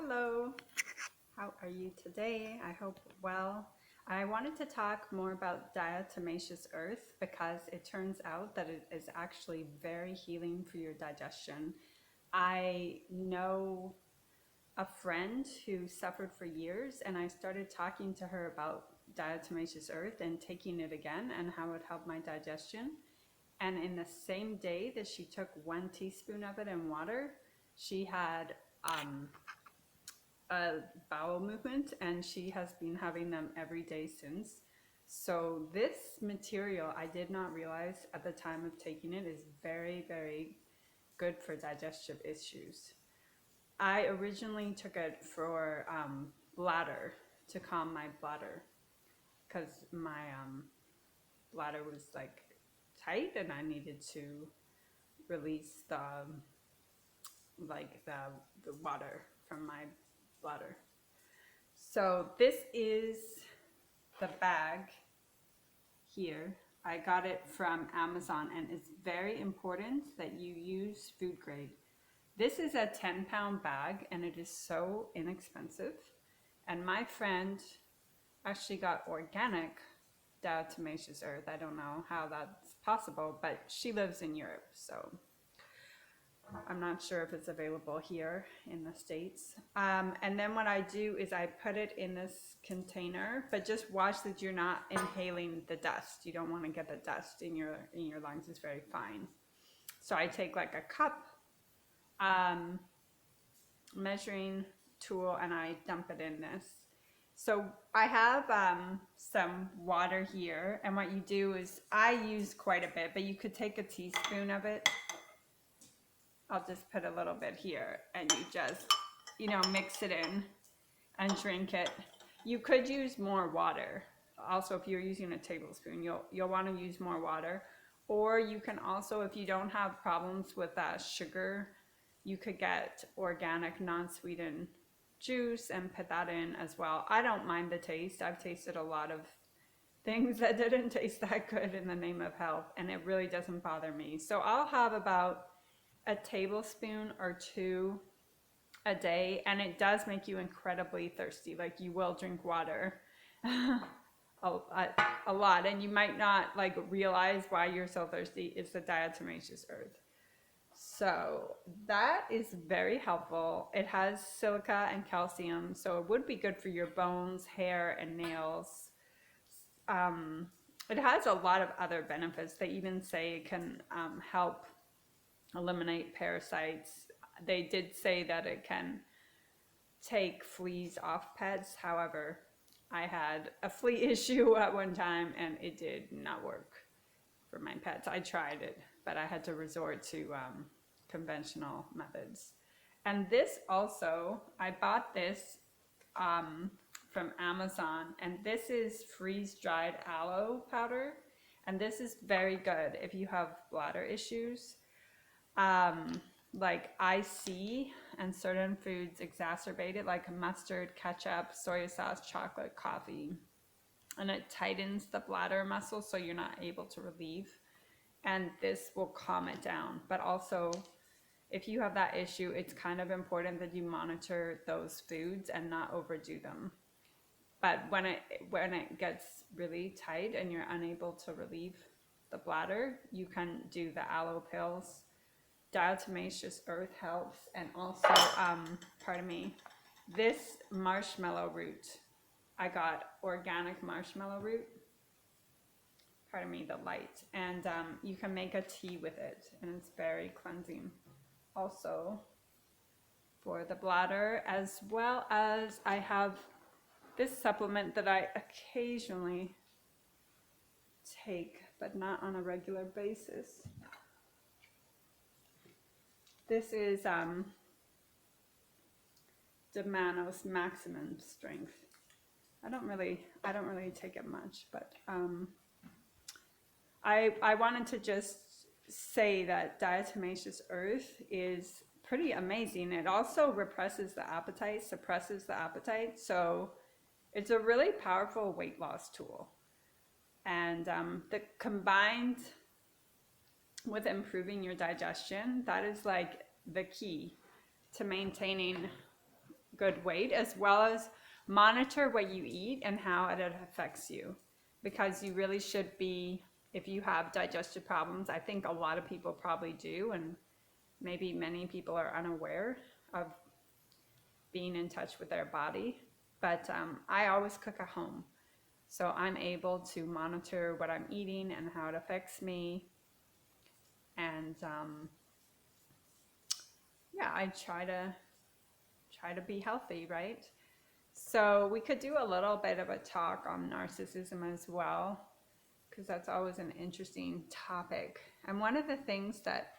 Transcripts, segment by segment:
Hello, how are you today? I hope well. I wanted to talk more about diatomaceous earth because it turns out that it is actually very healing for your digestion. I know a friend who suffered for years, and I started talking to her about diatomaceous earth and taking it again and how it helped my digestion. And in the same day that she took 1 teaspoon of it in water, she had a bowel movement, and she has been having them every day since. So this material, I did not realize at the time of taking it, is very, very good for digestive issues. I originally took it for bladder, to calm my bladder, because my bladder was like tight and I needed to release the water from my bladder. So this is the bag here. I got it from Amazon, and it's very important that you use food grade. This is a 10-pound bag and it is so inexpensive. And my friend actually got organic diatomaceous earth. I don't know how that's possible, but she lives in Europe, so I'm not sure if it's available here in the States. And then what I do is I put it in this container, but just watch that you're not inhaling the dust. You don't want to get the dust in your lungs. It's very fine. So I take like a cup, measuring tool, and I dump it in this. So I have some water here, and what you do is I use quite a bit, but you could take a teaspoon of it. I'll just put a little bit here, and you just, mix it in and drink it. You could use more water. Also, if you're using a tablespoon, you'll want to use more water. Or you can also, if you don't have problems with sugar, you could get organic non-sweetened juice and put that in as well. I don't mind the taste. I've tasted a lot of things that didn't taste that good in the name of health, and it really doesn't bother me. So I'll have about a tablespoon or two a day, and it does make you incredibly thirsty. Like, you will drink water a lot, and you might not realize why you're so thirsty. It's the diatomaceous earth. So that is very helpful. It has silica and calcium, so it would be good for your bones, hair, and nails. It has a lot of other benefits. They even say it can help eliminate parasites. They did say that it can take fleas off pets. However, I had a flea issue at one time and it did not work for my pets. I tried it, but I had to resort to conventional methods. And this also, I bought this from Amazon, and this is freeze-dried aloe powder, and this is very good if you have bladder issues. Like IC and certain foods exacerbate it, like mustard, ketchup, soy sauce, chocolate, coffee, and it tightens the bladder muscle so you're not able to relieve, and this will calm it down. But also, if you have that issue, it's kind of important that you monitor those foods and not overdo them. But when it gets really tight and you're unable to relieve the bladder, you can do the aloe pills. Diatomaceous earth helps, and also, this marshmallow root. I got organic marshmallow root. The light, and you can make a tea with it, and it's very cleansing. Also, for the bladder, as well as I have this supplement that I occasionally take, but not on a regular basis. This is Diatomaceous Maximum Strength. I don't really take it much, but I wanted to just say that diatomaceous earth is pretty amazing. It also suppresses the appetite, so it's a really powerful weight loss tool. And the combined with improving your digestion, that is like the key to maintaining good weight, as well as monitor what you eat and how it affects you. Because you really should be, if you have digestive problems, I think a lot of people probably do, and maybe many people are unaware of being in touch with their body. But I always cook at home. So I'm able to monitor what I'm eating and how it affects me. And yeah, I try to be healthy, right? So we could do a little bit of a talk on narcissism as well, because that's always an interesting topic. And one of the things that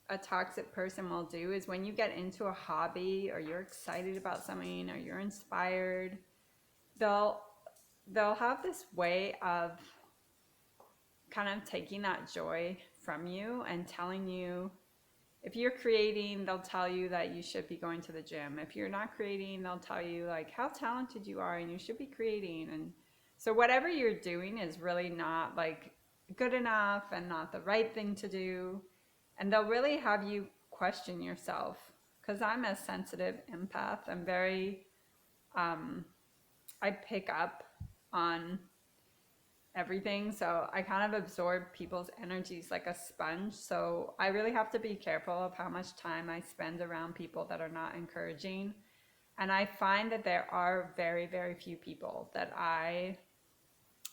a toxic person will do is when you get into a hobby or you're excited about something or you're inspired, they'll have this way of kind of taking that joy from you and telling you, if you're creating, they'll tell you that you should be going to the gym. If you're not creating, they'll tell you like how talented you are and you should be creating. And so whatever you're doing is really not like good enough and not the right thing to do. And they'll really have you question yourself. Because I'm a sensitive empath. I'm very, I pick up on everything, so I kind of absorb people's energies like a sponge. So I really have to be careful of how much time I spend around people that are not encouraging. And I find that there are very, very few people that I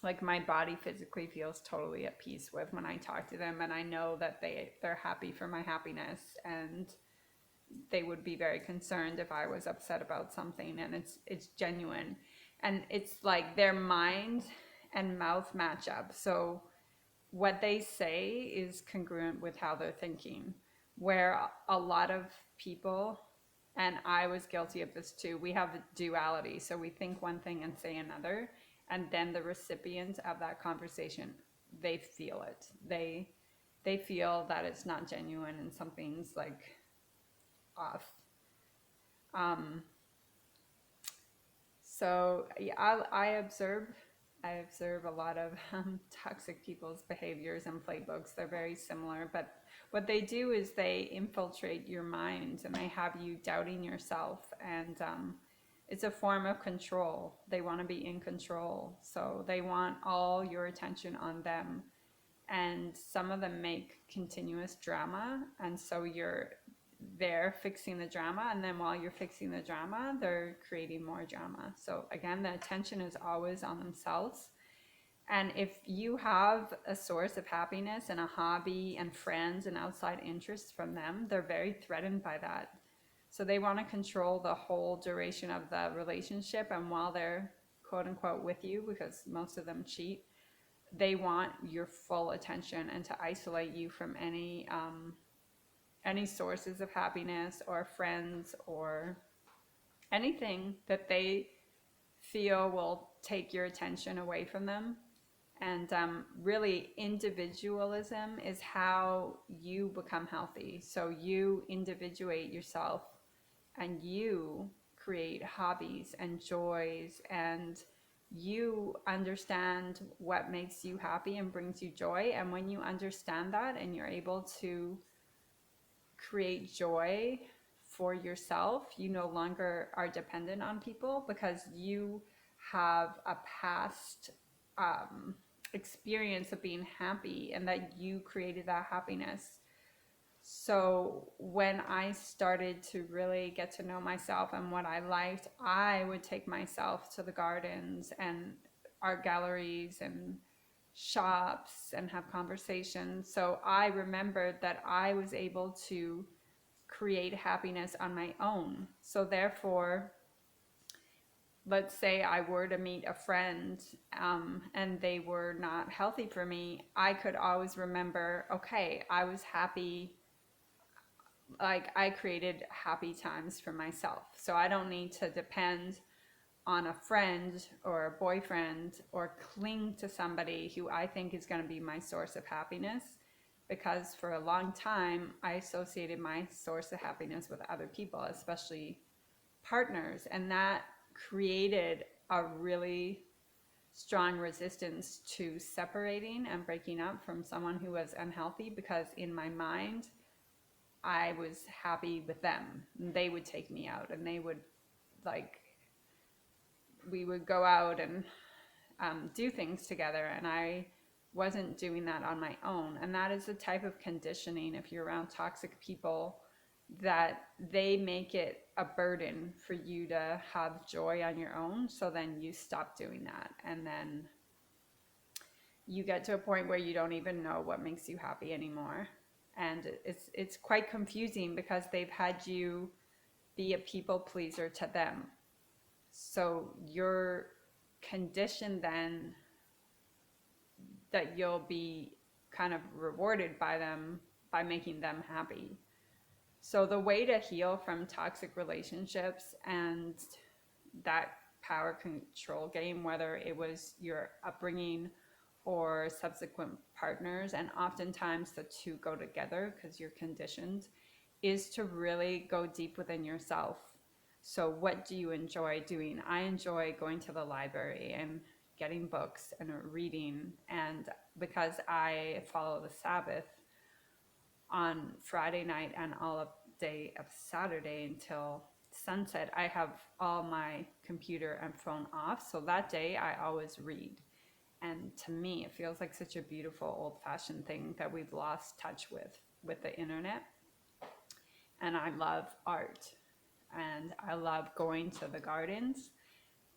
like my body physically feels totally at peace with when I talk to them, and I know that they're happy for my happiness, and they would be very concerned if I was upset about something, and it's genuine. And it's like their mind and mouth match up. So what they say is congruent with how they're thinking. Where a lot of people, and I was guilty of this too, we have duality. So we think one thing and say another, and then the recipient of that conversation, they feel it. They feel that it's not genuine and something's like off. So yeah, I observe a lot of toxic people's behaviors and playbooks. They're very similar, but what they do is they infiltrate your mind and they have you doubting yourself, and it's a form of control. They want to be in control, so they want all your attention on them. And some of them make continuous drama, and so they're fixing the drama, and then while you're fixing the drama, they're creating more drama. So again, the attention is always on themselves. And if you have a source of happiness and a hobby and friends and outside interests from them, they're very threatened by that. So they want to control the whole duration of the relationship, and while they're quote unquote with you, because most of them cheat, they want your full attention and to isolate you from any sources of happiness or friends or anything that they feel will take your attention away from them. And really, individualism is how you become healthy. So you individuate yourself and you create hobbies and joys, and you understand what makes you happy and brings you joy. And when you understand that and you're able to create joy for yourself, you no longer are dependent on people because you have a past experience of being happy and that you created that happiness. So when I started to really get to know myself and what I liked, I would take myself to the gardens and art galleries and shops and have conversations. So I remembered that I was able to create happiness on my own. So therefore, let's say I were to meet a friend and they were not healthy for me, I could always remember, okay, I was happy. Like I created happy times for myself. So I don't need to depend on a friend or a boyfriend or cling to somebody who I think is going to be my source of happiness, because for a long time I associated my source of happiness with other people, especially partners, and that created a really strong resistance to separating and breaking up from someone who was unhealthy, because in my mind I was happy with them. They would take me out and they would like we would go out and do things together, and I wasn't doing that on my own. And that is the type of conditioning, if you're around toxic people, that they make it a burden for you to have joy on your own. So then you stop doing that, and then you get to a point where you don't even know what makes you happy anymore. And it's quite confusing because they've had you be a people pleaser to them. So you're conditioned then that you'll be kind of rewarded by them by making them happy. So the way to heal from toxic relationships and that power control game, whether it was your upbringing or subsequent partners, and oftentimes the two go together because you're conditioned, is to really go deep within yourself. So what do you enjoy doing? I enjoy going to the library and getting books and reading. And because I follow the Sabbath, on Friday night and all of day of Saturday until sunset, I have all my computer and phone off. So that day I always read. And to me, it feels like such a beautiful old-fashioned thing that we've lost touch with the internet. And I love art, and I love going to the gardens.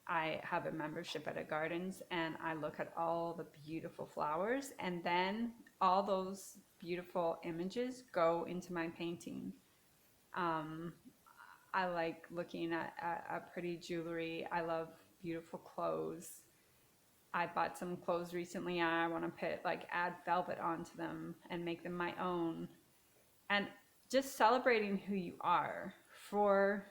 I have a membership at a gardens, and I look at all the beautiful flowers, and then all those beautiful images go into my painting. I like looking at pretty jewelry. I love beautiful clothes. I bought some clothes recently. I want to add velvet onto them and make them my own. And just celebrating who you are. For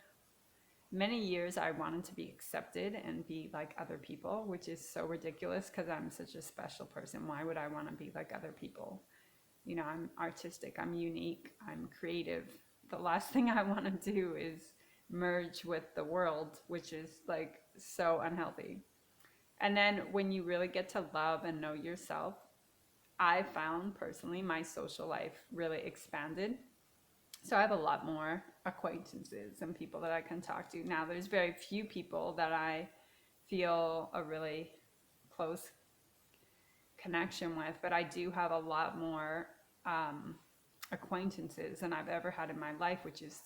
many years, I wanted to be accepted and be like other people, which is so ridiculous because I'm such a special person. Why would I want to be like other people? You know, I'm artistic, I'm unique, I'm creative. The last thing I want to do is merge with the world, which is like so unhealthy. And then when you really get to love and know yourself, I found personally my social life really expanded. So I have a lot more acquaintances and people that I can talk to. Now, there's very few people that I feel a really close connection with, but I do have a lot more acquaintances than I've ever had in my life, which is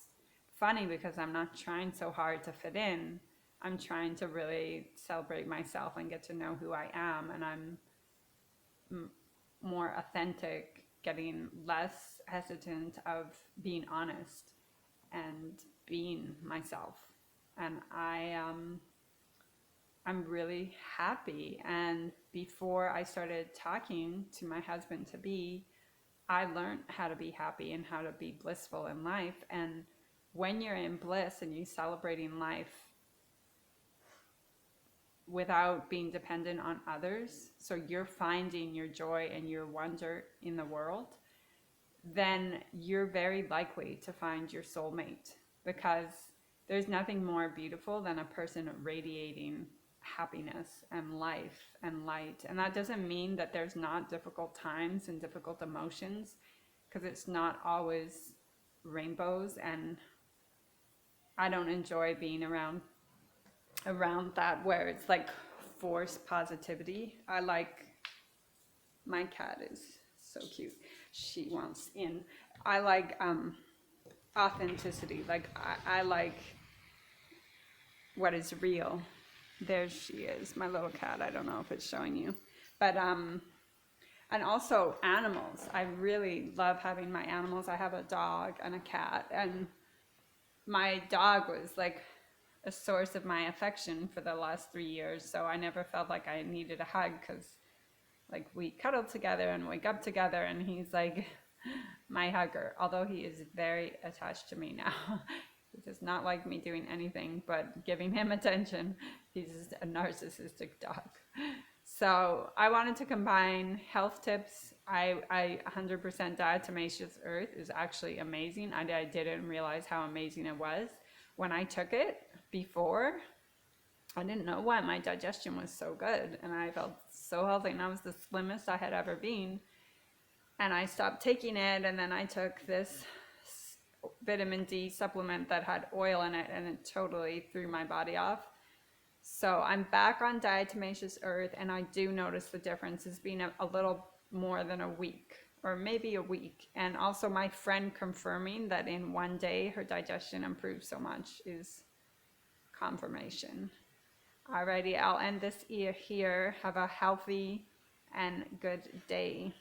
funny because I'm not trying so hard to fit in. I'm trying to really celebrate myself and get to know who I am, and I'm more authentic, getting less hesitant of being honest and being myself. And I'm really happy. And before I started talking to my husband to be, I learned how to be happy and how to be blissful in life. And when you're in bliss and you're celebrating life without being dependent on others, so you're finding your joy and your wonder in the world, then you're very likely to find your soulmate, because there's nothing more beautiful than a person radiating happiness and life and light. And that doesn't mean that there's not difficult times and difficult emotions, because it's not always rainbows, and I don't enjoy being around that where it's like forced positivity. I like, my cat is so cute, she wants in. I like authenticity. Like I like what is real. There she is, my little cat. I don't know if it's showing you, but and also animals. I really love having my animals. I have a dog and a cat, and my dog was like a source of my affection for the last 3 years. So I never felt like I needed a hug, because like we cuddle together and wake up together, and he's like my hugger, although he is very attached to me now. He does not like me doing anything but giving him attention. He's a narcissistic dog. So I wanted to combine health tips. I 100% Diatomaceous Earth is actually amazing. I didn't realize how amazing it was. When I took it before, I didn't know why my digestion was so good, and I felt so healthy, and I was the slimmest I had ever been. And I stopped taking it, and then I took this vitamin D supplement that had oil in it, and it totally threw my body off. So I'm back on Diatomaceous Earth, and I do notice the difference. It's been a little more than a week, or maybe a week. And also my friend confirming that in one day her digestion improved so much is confirmation. Alrighty, I'll end this here. Have a healthy and good day.